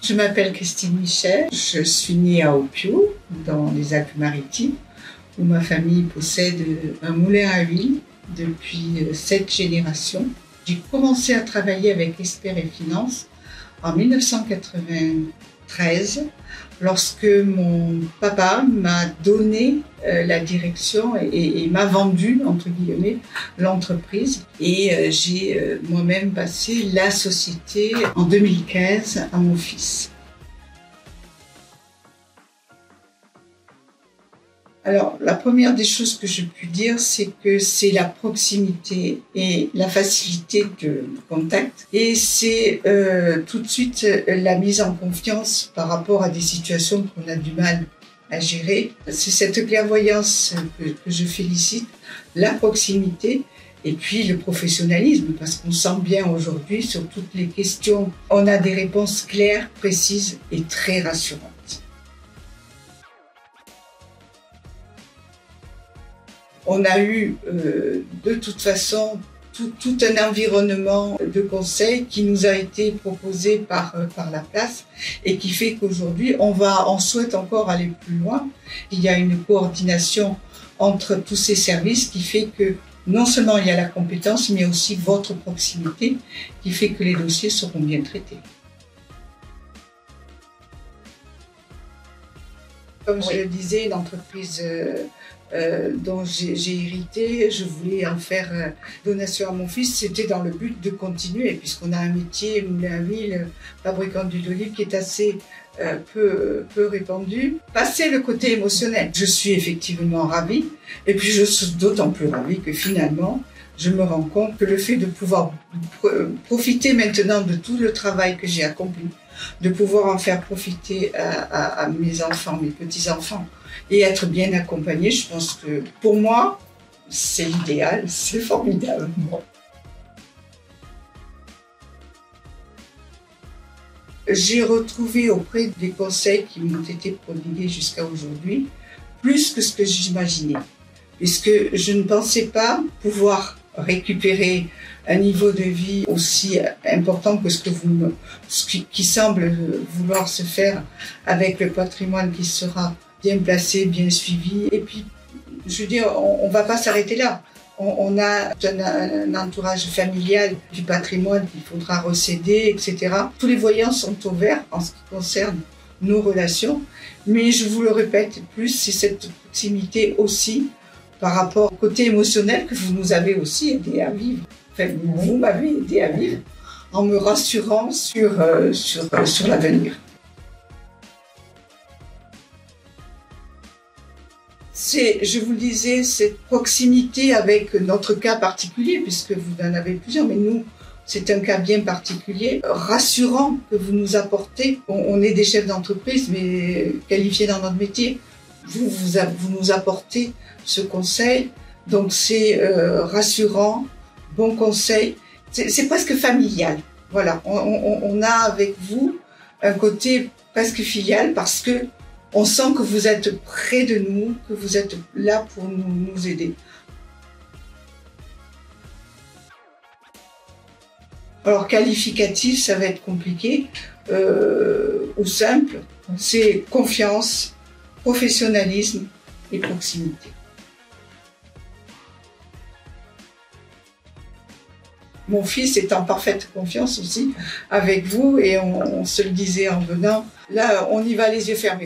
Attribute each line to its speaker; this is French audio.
Speaker 1: Je m'appelle Christine Michel, je suis née à Opio, dans les Alpes-Maritimes, où ma famille possède un moulin à huile depuis 7 générations. J'ai commencé à travailler avec Expert et Finance en 1993, lorsque mon papa m'a donné la direction et m'a vendu, entre guillemets, l'entreprise. Et j'ai moi-même passé la société en 2015 à mon fils. Alors, la première des choses que je puis dire, c'est que c'est la proximité et la facilité de contact. Et c'est tout de suite la mise en confiance par rapport à des situations qu'on a du mal à gérer. C'est cette clairvoyance que je félicite, la proximité et puis le professionnalisme, parce qu'on sent bien aujourd'hui sur toutes les questions, on a des réponses claires, précises et très rassurantes. On a eu de toute façon tout un environnement de conseil qui nous a été proposé par la place et qui fait qu'aujourd'hui on souhaite encore aller plus loin. Il y a une coordination entre tous ces services qui fait que non seulement il y a la compétence mais aussi votre proximité qui fait que les dossiers seront bien traités. Comme je le disais, l'entreprise dont j'ai hérité, je voulais en faire donation à mon fils. C'était dans le but de continuer, puisqu'on a un métier, moulin à huile, fabricant d'huile d'olive, qui est assez peu répandu. Passer le côté émotionnel, je suis effectivement ravie, et puis je suis d'autant plus ravie que finalement, je me rends compte que le fait de pouvoir profiter maintenant de tout le travail que j'ai accompli, de pouvoir en faire profiter à mes enfants, mes petits-enfants, et être bien accompagné, je pense que pour moi, c'est l'idéal, c'est formidable. J'ai retrouvé auprès des conseils qui m'ont été prodigués jusqu'à aujourd'hui, plus que ce que j'imaginais, puisque je ne pensais pas pouvoir récupérer un niveau de vie aussi important que ce qui semble vouloir se faire avec le patrimoine qui sera bien placé, bien suivi. Et puis, je veux dire, on va pas s'arrêter là. On a un entourage familial du patrimoine qu'il faudra recéder, etc. Tous les voyants sont au vert en ce qui concerne nos relations. Mais je vous le répète, plus c'est cette proximité aussi par rapport au côté émotionnel que vous nous avez aussi aidé à vivre. Enfin, vous m'avez aidé à vivre en me rassurant sur l'avenir. C'est, je vous le disais, cette proximité avec notre cas particulier, puisque vous en avez plusieurs, mais nous, c'est un cas bien particulier, rassurant que vous nous apportez. On est des chefs d'entreprise, mais qualifiés dans notre métier. Vous nous apportez ce conseil, donc c'est rassurant, bon conseil, c'est presque familial. Voilà, on a avec vous un côté presque filial parce que on sent que vous êtes près de nous, que vous êtes là pour nous aider. Alors qualificatif, ça va être compliqué ou simple, c'est confiance, professionnalisme et proximité. Mon fils est en parfaite confiance aussi avec vous et on se le disait en venant, là on y va les yeux fermés.